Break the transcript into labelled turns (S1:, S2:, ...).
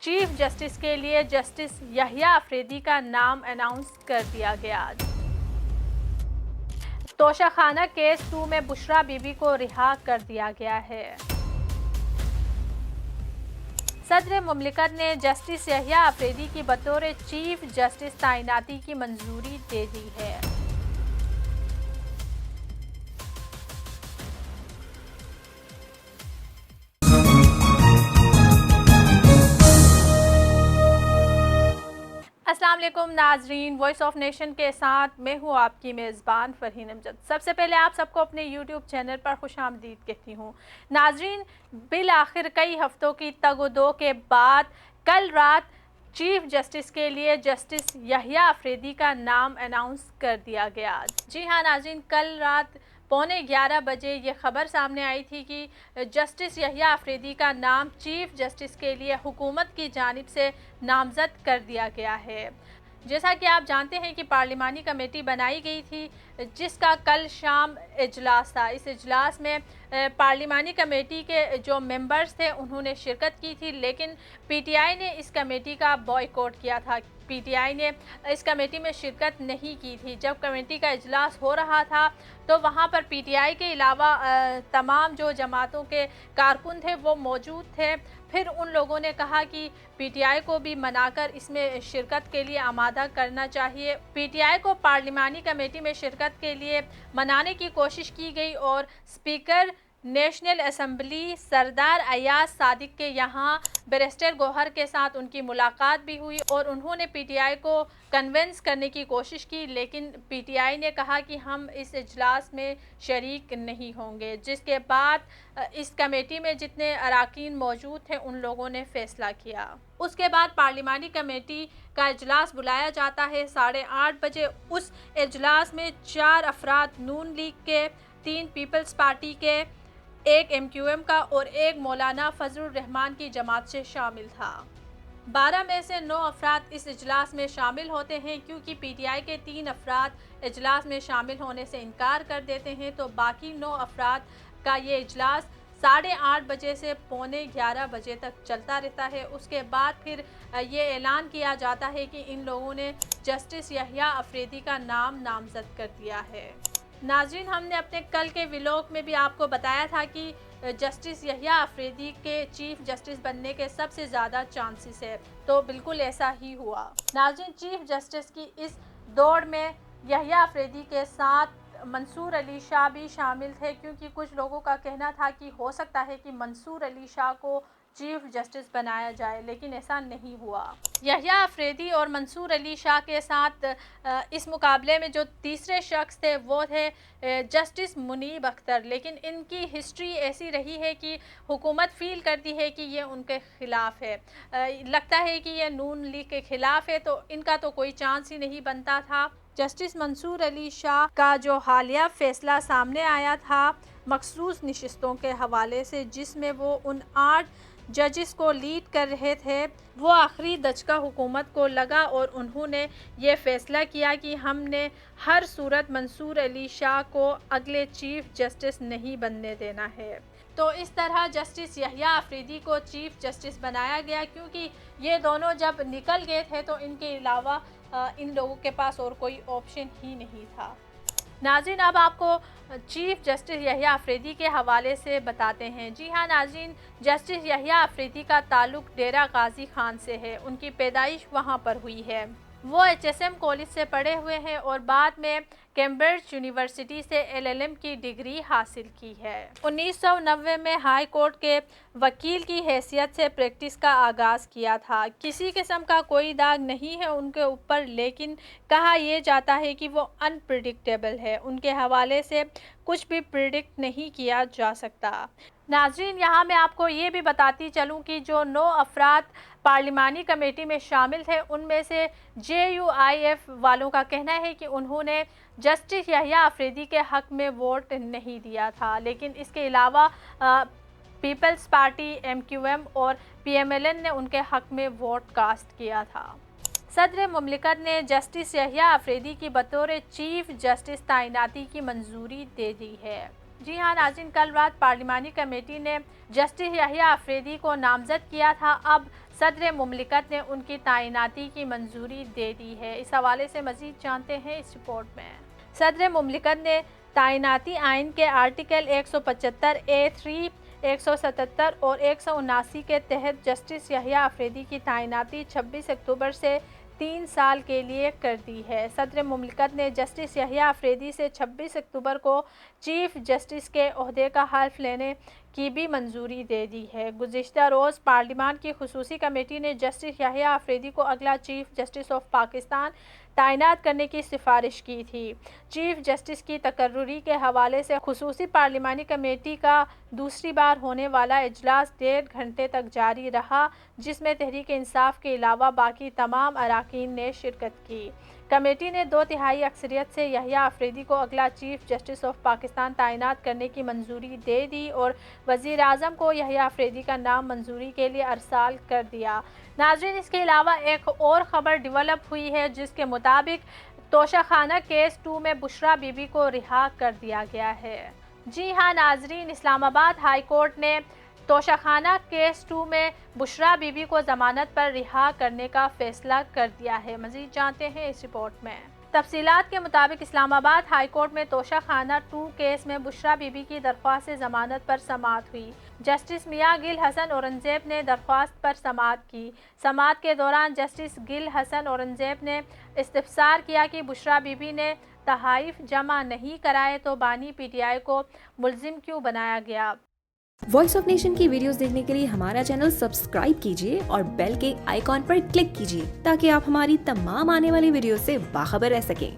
S1: Chief justice کے لیے justice یحییٰ آفریدی کا نام اناؤنس کر دیا گیا۔ توشہ خانہ کیس 2 میں بشریٰ بی بی کو رہا کر دیا گیا ہے۔ صدر مملکت نے جسٹس یحییٰ آفریدی کی بطور چیف جسٹس تعیناتی کی منظوری دے دی ہے۔ السلام علیکم ناظرین، وائس آف نیشن کے ساتھ میں ہوں آپ کی میزبان فرحین امجد۔ سب سے پہلے آپ سب کو اپنے یوٹیوب چینل پر خوش آمدید کہتی ہوں۔ ناظرین، بالآخر کئی ہفتوں کی تگ و دو کے بعد کل رات چیف جسٹس کے لیے جسٹس یحییٰ آفریدی کا نام اناؤنس کر دیا گیا۔ جی ہاں ناظرین، کل رات 11:15 بجے یہ خبر سامنے آئی تھی کہ جسٹس یحییٰ آفریدی کا نام چیف جسٹس کے لیے حکومت کی جانب سے نامزد کر دیا گیا ہے۔ جیسا کہ آپ جانتے ہیں کہ پارلیمانی کمیٹی بنائی گئی تھی جس کا کل شام اجلاس تھا۔ اس اجلاس میں پارلیمانی کمیٹی کے جو ممبرز تھے انہوں نے شرکت کی تھی، لیکن پی ٹی آئی نے اس کمیٹی کا بائیکاٹ کیا تھا۔ پی ٹی آئی نے اس کمیٹی میں شرکت نہیں کی تھی۔ جب کمیٹی کا اجلاس ہو رہا تھا تو وہاں پر پی ٹی آئی کے علاوہ تمام جو جماعتوں کے کارکن تھے وہ موجود تھے۔ پھر ان لوگوں نے کہا کہ پی ٹی آئی کو بھی منا کر اس میں شرکت کے لیے آمادہ کرنا چاہیے۔ پی ٹی آئی کو پارلیمانی کمیٹی میں شرکت کے لیے منانے کی کوشش کی گئی اور اسپیکر نیشنل اسمبلی سردار ایاز صادق کے یہاں بیرسٹر گوہر کے ساتھ ان کی ملاقات بھی ہوئی اور انہوں نے پی ٹی آئی کو کنونس کرنے کی کوشش کی، لیکن پی ٹی آئی نے کہا کہ ہم اس اجلاس میں شریک نہیں ہوں گے، جس کے بعد اس کمیٹی میں جتنے اراکین موجود تھے ان لوگوں نے فیصلہ کیا۔ اس کے بعد پارلیمانی کمیٹی کا اجلاس بلایا جاتا ہے 8:30 بجے۔ اس اجلاس میں 4 افراد نون لیگ کے، 3 پیپلز پارٹی کے، 1 ایم کیو ایم کا اور 1 مولانا فضل الرحمان کی جماعت سے شامل تھا۔ 12 میں سے 9 افراد اس اجلاس میں شامل ہوتے ہیں۔ کیونکہ پی ٹی آئی کے 3 افراد اجلاس میں شامل ہونے سے انکار کر دیتے ہیں تو باقی 9 افراد کا یہ اجلاس 8:30 بجے سے 11:45 بجے تک چلتا رہتا ہے۔ اس کے بعد پھر یہ اعلان کیا جاتا ہے کہ ان لوگوں نے جسٹس یحییٰ آفریدی کا نام نامزد کر دیا ہے۔ ناظرین، ہم نے اپنے کل کے ولاگ میں بھی آپ کو بتایا تھا کہ جسٹس یحییٰ آفریدی کے چیف جسٹس بننے کے سب سے زیادہ چانسز ہے، تو بالکل ایسا ہی ہوا۔ ناظرین، چیف جسٹس کی اس دوڑ میں یحییٰ آفریدی کے ساتھ منصور علی شاہ بھی شامل تھے، کیونکہ کچھ لوگوں کا کہنا تھا کہ ہو سکتا ہے کہ منصور علی شاہ کو چیف جسٹس بنایا جائے، لیکن ایسا نہیں ہوا۔ یحییٰ آفریدی اور منصور علی شاہ کے ساتھ اس مقابلے میں جو تیسرے شخص تھے وہ تھے جسٹس منیب اختر، لیکن ان کی ہسٹری ایسی رہی ہے کہ حکومت فیل کرتی ہے کہ یہ ان کے خلاف ہے، لگتا ہے کہ یہ نون لیگ کے خلاف ہے، تو ان کا تو کوئی چانس ہی نہیں بنتا تھا۔ جسٹس منصور علی شاہ کا جو حالیہ فیصلہ سامنے آیا تھا مخصوص نشستوں کے حوالے سے، جس میں وہ ان 8 ججز کو لیڈ کر رہے تھے، وہ آخری دھچکا حکومت کو لگا اور انہوں نے یہ فیصلہ کیا کہ ہم نے ہر صورت منصور علی شاہ کو اگلے چیف جسٹس نہیں بننے دینا ہے۔ تو اس طرح جسٹس یحییٰ آفریدی کو چیف جسٹس بنایا گیا، کیونکہ یہ دونوں جب نکل گئے تھے تو ان کے علاوہ ان لوگوں کے پاس اور کوئی آپشن ہی نہیں تھا۔ ناظرین، اب آپ کو چیف جسٹس یحییٰ آفریدی کے حوالے سے بتاتے ہیں۔ جی ہاں ناظرین، جسٹس یحییٰ آفریدی کا تعلق ڈیرہ غازی خان سے ہے۔ ان کی پیدائش وہاں پر ہوئی ہے۔ وہ ایچ ایس ایم کالج سے پڑھے ہوئے ہیں اور بعد میں کیمبرج یونیورسٹی سے ایل ایل ایم کی ڈگری حاصل کی ہے۔ 1990 میں ہائی کورٹ کے وکیل کی حیثیت سے پریکٹس کا آغاز کیا تھا۔ کسی قسم کا کوئی داغ نہیں ہے ان کے اوپر، لیکن کہا یہ جاتا ہے کہ وہ انپریڈکٹیبل ہے۔ ان کے حوالے سے کچھ بھی پریڈکٹ نہیں کیا جا سکتا۔ ناظرین، یہاں میں آپ کو یہ بھی بتاتی چلوں کہ جو 9 افراد پارلیمانی کمیٹی میں شامل تھے ان میں سے جے یو آئی ایف والوں کا کہنا ہے کہ انہوں نے جسٹس یحییٰ آفریدی کے حق میں ووٹ نہیں دیا تھا، لیکن اس کے علاوہ Peoples Party, M Q M اور پی ایم ایل این نے ان کے حق میں ووٹ کاسٹ کیا تھا۔ صدر مملکت نے جسٹس یحییٰ آفریدی کی بطور چیف جسٹس تعیناتی کی منظوری دے دی ہے۔ جی ہاں ناظرین، کل رات پارلیمانی کمیٹی نے جسٹس یحییٰ آفریدی کو نامزد کیا تھا۔ اب صدر مملکت نے ان کی تعیناتی کی منظوری دے دی ہے۔ اس حوالے سے مزید جانتے ہیں اس رپورٹ میں۔ صدر مملکت نے تعیناتی آئین کے آرٹیکل 175A3، 177 اور 179 کے تحت جسٹس یحییٰ آفریدی کی تعیناتی 26 اکتوبر سے 3 سال کے لیے کر دی ہے۔ صدر مملکت نے جسٹس یحییٰ آفریدی سے 26 اکتوبر کو چیف جسٹس کے عہدے کا حلف لینے کی بھی منظوری دے دی ہے۔ گزشتہ روز پارلیمان کی خصوصی کمیٹی نے جسٹس یحییٰ آفریدی کو اگلا چیف جسٹس آف پاکستان تعینات کرنے کی سفارش کی تھی۔ چیف جسٹس کی تقرری کے حوالے سے خصوصی پارلیمانی کمیٹی کا دوسری بار ہونے والا اجلاس 1.5 گھنٹے تک جاری رہا، جس میں تحریک انصاف کے علاوہ باقی تمام اراکین نے شرکت کی۔ کمیٹی نے 2/3 اکثریت سے یحییٰ آفریدی کو اگلا چیف جسٹس آف پاکستان تعینات کرنے کی منظوری دے دی اور وزیر اعظم کو یحییٰ آفریدی کا نام منظوری کے لیے ارسال کر دیا۔ ناظرین، اس کے علاوہ ایک اور خبر ڈیولپ ہوئی ہے جس کے مطابق توشہ خانہ کیس 2 میں بشریٰ بی بی کو رہا کر دیا گیا ہے۔ جی ہاں ناظرین، اسلام آباد ہائی کورٹ نے توشہ خانہ کیس 2 میں بشریٰ بی بی کو ضمانت پر رہا کرنے کا فیصلہ کر دیا ہے۔ مزید جانتے ہیں اس رپورٹ میں۔ تفصیلات کے مطابق اسلام آباد ہائی کورٹ میں توشہ خانہ 2 کیس میں بشریٰ بی بی کی درخواست ضمانت پر سماعت ہوئی۔ جسٹس میاں گل حسن اورنگزیب نے درخواست پر سماعت کی۔ سماعت کے دوران جسٹس گل حسن اورنگزیب نے استفسار کیا کہ بشریٰ بی بی نے تحائف جمع نہیں کرائے تو بانی پی ٹی آئی کو ملزم کیوں بنایا گیا؟
S2: وائس آف نیشن کی ویڈیوز دیکھنے کے لیے ہمارا چینل سبسکرائب کیجیے اور بیل کے آئیکن پر کلک کیجیے تاکہ آپ ہماری تمام آنے والی ویڈیوز سے باخبر رہ سکیں۔